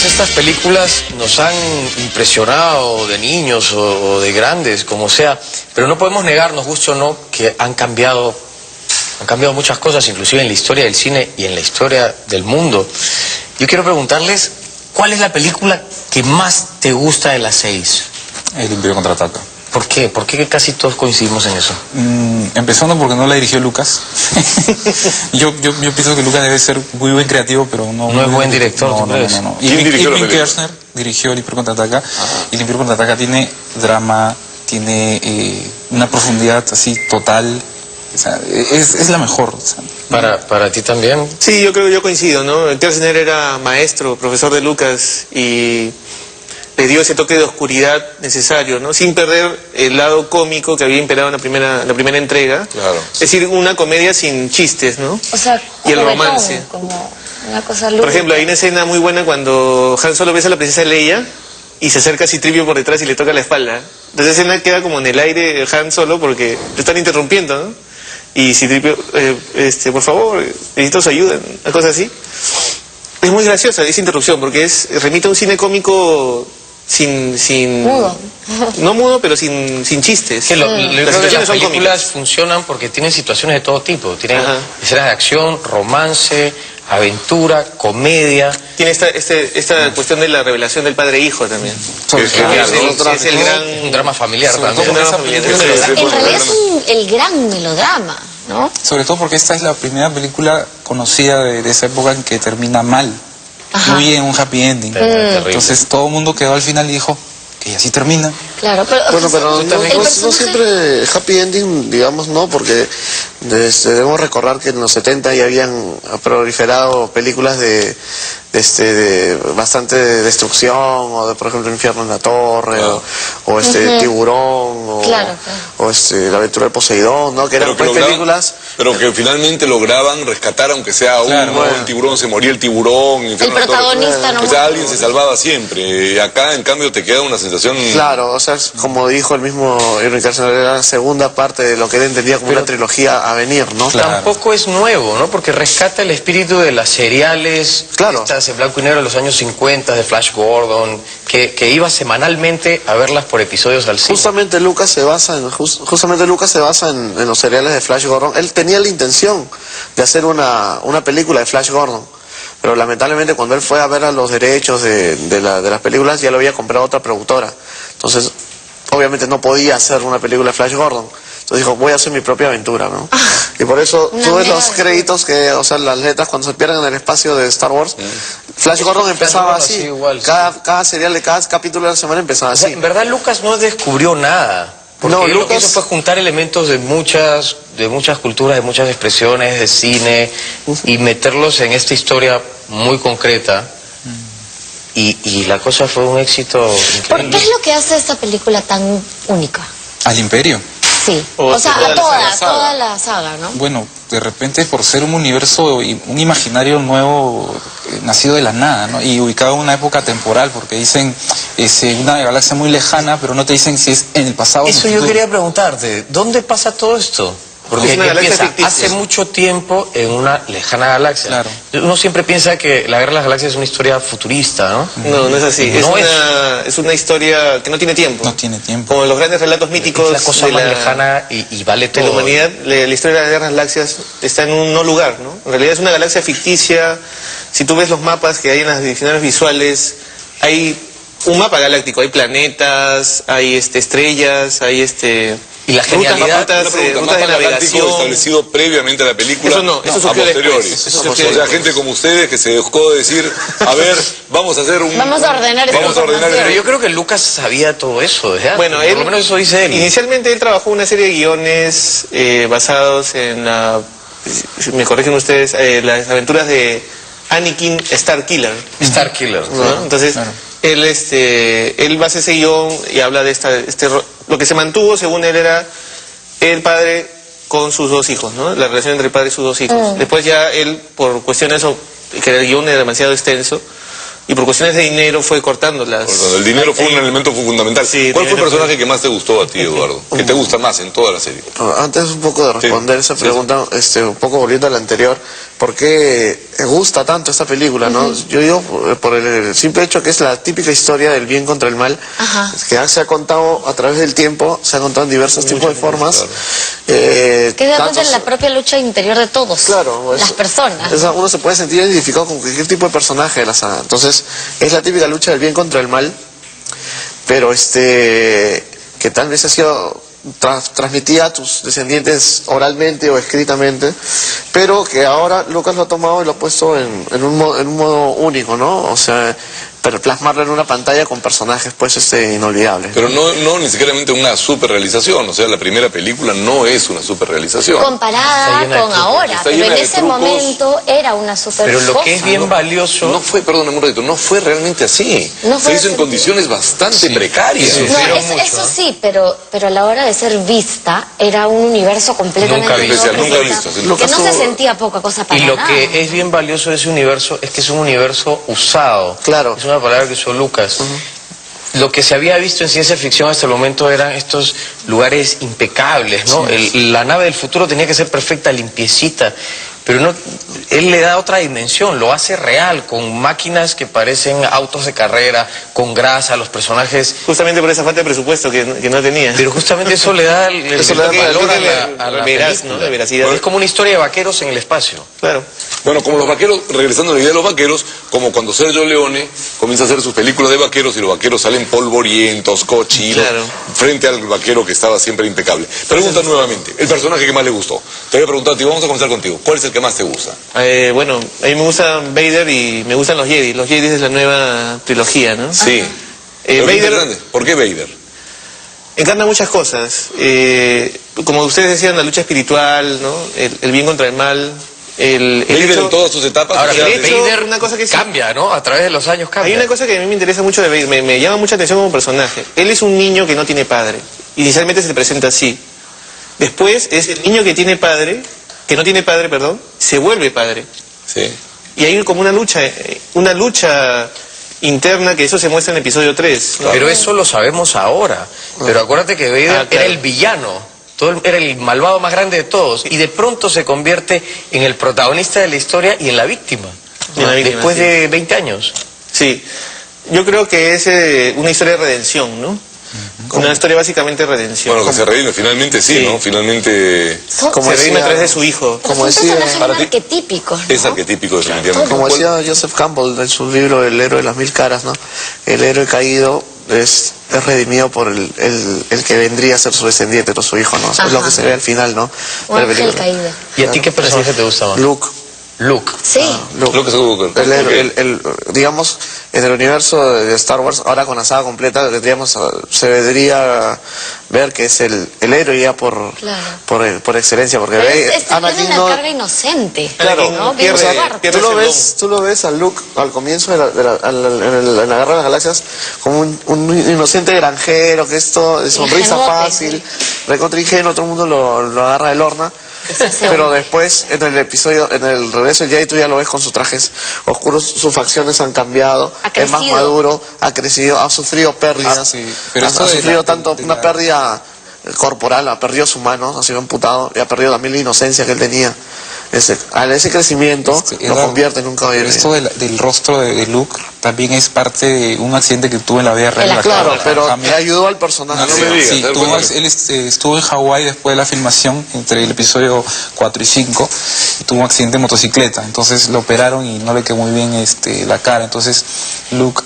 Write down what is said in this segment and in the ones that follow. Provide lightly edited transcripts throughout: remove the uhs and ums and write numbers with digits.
todas estas películas nos han impresionado de niños o de grandes, como sea, pero no podemos negarnos, guste o no, que han cambiado muchas cosas, inclusive en la historia del cine y en la historia del mundo. Yo quiero preguntarles, ¿cuál es la película que más te gusta de las 6? El Imperio Contraataca. ¿Por qué? ¿Por qué casi todos coincidimos en eso? Empezando porque no la dirigió Lucas. yo pienso que Lucas debe ser muy buen creativo, pero no es buen director. No. Irving Kershner dirigió El Imperio Contraataca. Y El Imperio Contraataca tiene drama, tiene una profundidad así total. O sea, es la mejor. O sea. ¿Para ti también? Sí, yo coincido, ¿no? Kershner era maestro, profesor de Lucas y le dio ese toque de oscuridad necesario, ¿no? Sin perder el lado cómico que había imperado en la primera entrega. Claro. Es decir, una comedia sin chistes, ¿no? O sea, y el romance. Como una cosa lúdica. Por ejemplo, hay una escena muy buena cuando Han Solo besa a la princesa Leia y se acerca a Citripio por detrás y le toca la espalda. Entonces esa escena queda como en el aire Han Solo porque lo están interrumpiendo, ¿no? Y Citripio, por favor, necesito su ayuda, una cosa así. Es muy graciosa esa interrupción porque remite a un cine cómico sin mudo. No mudo, pero sin chistes. Que las situaciones son películas cómicas. funcionan porque tienen situaciones de todo tipo. Tienen Ajá. escenas de acción, romance, aventura, comedia. Tiene esta cuestión de la revelación del padre-hijo también. Es el gran... Un drama familiar también. Un drama familiar. En realidad es el gran melodrama, ¿no? Sobre todo porque esta es la primera película conocida de esa época en que termina mal. Ajá. Muy en un happy ending. Entonces todo el mundo quedó al final y dijo que así termina. Claro, pero... Bueno, pero no personaje... siempre happy ending, digamos, no, porque debemos recordar que en los 70 ya habían proliferado películas de bastante destrucción, o de, por ejemplo, Infierno en la Torre, Claro. o Tiburón, Claro. o La aventura del Poseidón, ¿no? Que eran películas... Pero que finalmente lograban rescatar, aunque sea uno, el tiburón, se moría el tiburón. El protagonista no. O sea, alguien se salvaba siempre. Acá, en cambio, te queda una sensación... Claro, o sea, como dijo el mismo Irving Kershner, era la segunda parte de lo que él entendía como una trilogía a venir, ¿no? Claro. Tampoco es nuevo, ¿no? Porque rescata el espíritu de las seriales, Claro. estas en blanco y negro de los años 50, de Flash Gordon, que iba semanalmente a verlas por episodios al cine. Justamente Lucas se basa en los seriales de Flash Gordon. Él tenía la intención de hacer una película de Flash Gordon, pero lamentablemente cuando él fue a ver a los derechos de las películas ya lo había comprado otra productora. Entonces, obviamente no podía hacer una película de Flash Gordon. Entonces dijo, voy a hacer mi propia aventura, ¿no? Y por eso, tú ves los créditos, o sea, las letras cuando se pierden en el espacio de Star Wars, Flash Gordon empezaba así. Igual, cada serial de cada capítulo de la semana empezaba O sea, así. en verdad Lucas no descubrió nada. Porque No, lo que Lucas- hizo fue juntar elementos de muchas culturas, de muchas expresiones, de cine, y meterlos en esta historia muy concreta. Y la cosa fue un éxito ¿Por increíble. qué es lo que hace esta película tan única? Al Imperio. Sí. O O sea, toda a la toda la saga, ¿no? Bueno, de repente por ser un universo y un imaginario nuevo nacido de la nada, ¿no? Y ubicado en una época temporal, porque dicen es una galaxia muy lejana, pero no te dicen si es en el pasado o en el Eso yo futuro. quería preguntarte, ¿dónde pasa todo esto? Porque Es una galaxia empieza ficticia. hace mucho tiempo en una lejana galaxia. Claro. Uno siempre piensa que la Guerra de las Galaxias es una historia futurista, ¿no? No, no es así. No es una historia que no tiene tiempo. No tiene tiempo. Como los grandes relatos míticos Es la cosa de más lejana y vale de todo. la humanidad. La historia de las guerras galaxias está en un no lugar, ¿no? En realidad es una galaxia ficticia. Si tú ves los mapas que hay en las diccionarios visuales, hay un mapa galáctico. Hay planetas, hay estrellas, hay Y la genialidad... rutas de mapa galáctico navegación. establecido previamente a la película. Eso no, eso a surgió posteriori. después, eso O surgió sea, después. gente como ustedes que se dejó de decir, a ver, vamos a hacer un... Vamos a ordenar esta Vamos a ordenar información. Pero yo creo que Lucas sabía todo eso desde antes. Bueno, por lo menos eso dice él. Inicialmente él trabajó una serie de guiones basados en si me corrigen ustedes, las aventuras de Anakin Starkiller. Starkiller. ¿No? Entonces, Claro. él basa ese guión y habla de lo que se mantuvo, según él, era el padre con sus dos hijos, ¿no? La relación entre el padre y sus dos hijos. Después ya él, por cuestiones, que el guión era demasiado extenso, y por cuestiones de dinero fue cortando las... El dinero fue un elemento fundamental. Sí, ¿Cuál fue el dinero personaje que más te gustó a ti, Eduardo? ¿Qué te gusta más en toda la serie? Antes un poco de responder esa pregunta, un poco volviendo a la anterior, por qué gusta tanto esta película, ¿no? Yo digo por el simple hecho que es la típica historia del bien contra el mal, que se ha contado a través del tiempo, se ha contado en diversos tipos de formas. Que es de la propia lucha interior de todos, claro, las personas. Uno se puede sentir identificado con cualquier tipo de personaje de la saga. Entonces, es la típica lucha del bien contra el mal, pero que tal vez ha sido transmitida a tus descendientes oralmente o escritamente, pero que ahora Lucas lo ha tomado y lo ha puesto en un modo único, ¿no? O sea, pero plasmarlo en una pantalla con personajes pues inolvidables. Pero no necesariamente una superrealización, o sea, la primera película no es una superrealización. Comparada con ahora, pero en ese momento era una super. Pero lo que es bien valioso... No fue, perdóname un ratito, no fue realmente así. Se hizo en condiciones bastante precarias. No, eso sí, pero a la hora de ser vista era un universo completamente nunca visto. Que no se sentía poca cosa para nada. Y lo que es bien valioso de ese universo es que es un universo usado. Claro. Es una palabra que usó Lucas. Lo que se había visto en ciencia ficción hasta el momento eran estos lugares impecables, ¿no? La nave del futuro tenía que ser perfecta, limpiecita, pero no, él le da otra dimensión, lo hace real, con máquinas que parecen autos de carrera, con grasa, los personajes... Justamente por esa falta de presupuesto que no tenía. Pero justamente eso le da el valor a la veraz, película. ¿no? La veracidad. Bueno, es como una historia de vaqueros en el espacio. Claro. Bueno, como los vaqueros, regresando a la idea de los vaqueros, como cuando Sergio Leone comienza a hacer sus películas de vaqueros y los vaqueros salen polvorientos, cochinos, frente al vaquero que estaba siempre impecable. Pregunta nuevamente, el personaje que más le gustó. Te voy a preguntar a ti, vamos a comenzar contigo. ¿Cuál es el que más te gusta? Bueno, a mí me gusta Vader y me gustan los Jedi. Los Jedi es la nueva trilogía, ¿no? Sí. Vader, ¿por qué Vader? Encarna muchas cosas. Como ustedes decían, la lucha espiritual, ¿no? El bien contra el mal. Vader en todas sus etapas. Ahora, Vader, una cosa que cambia, ¿no? A través de los años cambia. Hay una cosa que a mí me interesa mucho de Vader, me llama mucha atención como personaje. Él es un niño que no tiene padre. Inicialmente se presenta así. Después es el niño que tiene padre, que no tiene padre, perdón, se vuelve padre. Sí. Y hay como una lucha interna, que eso se muestra en el episodio 3. ¿no? Pero eso lo sabemos ahora. Pero acuérdate que Vader era el villano. Era el malvado más grande de todos. Y de pronto se convierte en el protagonista de la historia y en la víctima. Después de 20 años. Sí. Yo creo que es una historia de redención, ¿no? Una historia básicamente de redención. Bueno, que se redime, finalmente sí, ¿no? Finalmente... Se redime a través de su hijo. Como decía, son arquetípicos, ¿no? Es arquetípico, definitivamente. Como decía Joseph Campbell en su libro El héroe de las mil caras, ¿no? El héroe caído es redimido por el que vendría a ser su descendiente, no su hijo, ¿no? Es lo que se ve al final, ¿no? Un ángel caído. ¿Y a ti qué personaje te gusta más? Luke. Sí. Digamos, en el universo de Star Wars, ahora con la saga completa, se debería ver que es el héroe ya por excelencia, porque Anakin tiene una carga inocente. Claro, ¿no? Tú lo ves a Luke al comienzo en la Guerra de las Galaxias como un inocente granjero, que esto de sonrisa fácil, recontra ingenuo, todo el mundo lo agarra de lorna. Pero después, en el regreso del Jedi, tú ya lo ves con sus trajes oscuros, sus facciones han cambiado, es más maduro, ha crecido, ha sufrido pérdidas, ha sufrido tanto una pérdida corporal, ha perdido su mano, ha sido amputado, y ha perdido también la inocencia que él tenía. Ese crecimiento lo convierte en un caballero. Esto del rostro de Luke también es parte de un accidente que tuvo en la vida real. Claro, pero le ayudó al personaje. Él estuvo en Hawái después de la filmación, entre el episodio 4 y 5, y tuvo un accidente de motocicleta. Entonces lo operaron y no le quedó muy bien la cara. Entonces Luke,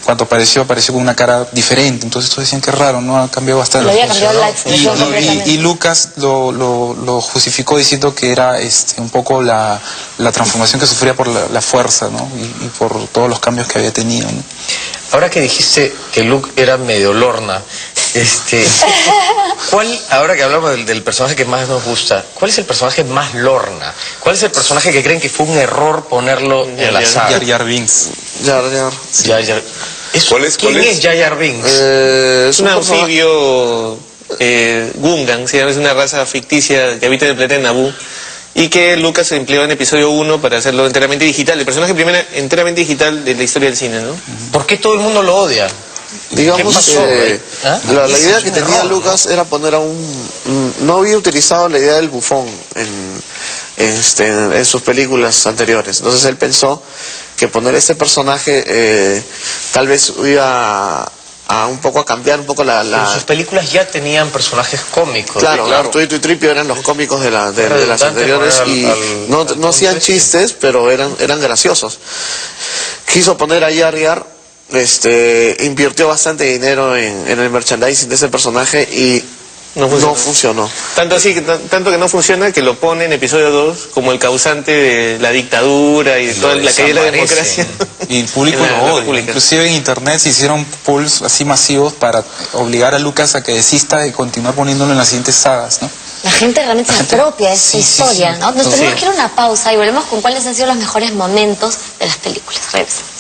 cuando apareció con una cara diferente. Entonces todos decían que es raro, ¿no? Ha cambiado bastante. Le había cambiado la expresión completamente. Y Lucas lo justificó diciendo que era un poco la transformación que sufría por la fuerza, ¿no? Y por todos los cambios que había tenido, ¿no? Ahora que dijiste que Luke era medio lorna, ahora que hablamos del personaje que más nos gusta, ¿cuál es el personaje más lorna? ¿Cuál es el personaje que creen que fue un error ponerlo en la saga? Jar Jar Binks. ¿Quién es Jar Jar Binks? Es un anfibio Gungan, es una raza ficticia que habita en el planeta Naboo, y que Lucas empleó en episodio 1 para hacerlo enteramente digital, el personaje primero enteramente digital de la historia del cine, ¿no? ¿Por qué todo el mundo lo odia? Digamos que la idea que tenía Lucas era poner no había utilizado la idea del bufón en sus películas anteriores. Entonces él pensó que poner este personaje tal vez iba a un poco a cambiar un poco Pero sus películas ya tenían personajes cómicos. Claro, Arturito y Tripio eran los cómicos de las anteriores y no hacían chistes, pero eran graciosos. Quiso poner a Jar Jar, invirtió bastante dinero en el merchandising de ese personaje y no funcionó. Tanto así, tanto que no funciona que lo pone en episodio 2 como el causante de la dictadura y de toda la caída de la democracia. Y el público lo odia. Inclusive en internet se hicieron polls así masivos para obligar a Lucas a que desista de continuar poniéndolo en las siguientes sagas, ¿no? La gente realmente se apropia de esta historia, ¿no? Nos tenemos que ir a una pausa y volvemos con cuáles han sido los mejores momentos de las películas. Regresamos.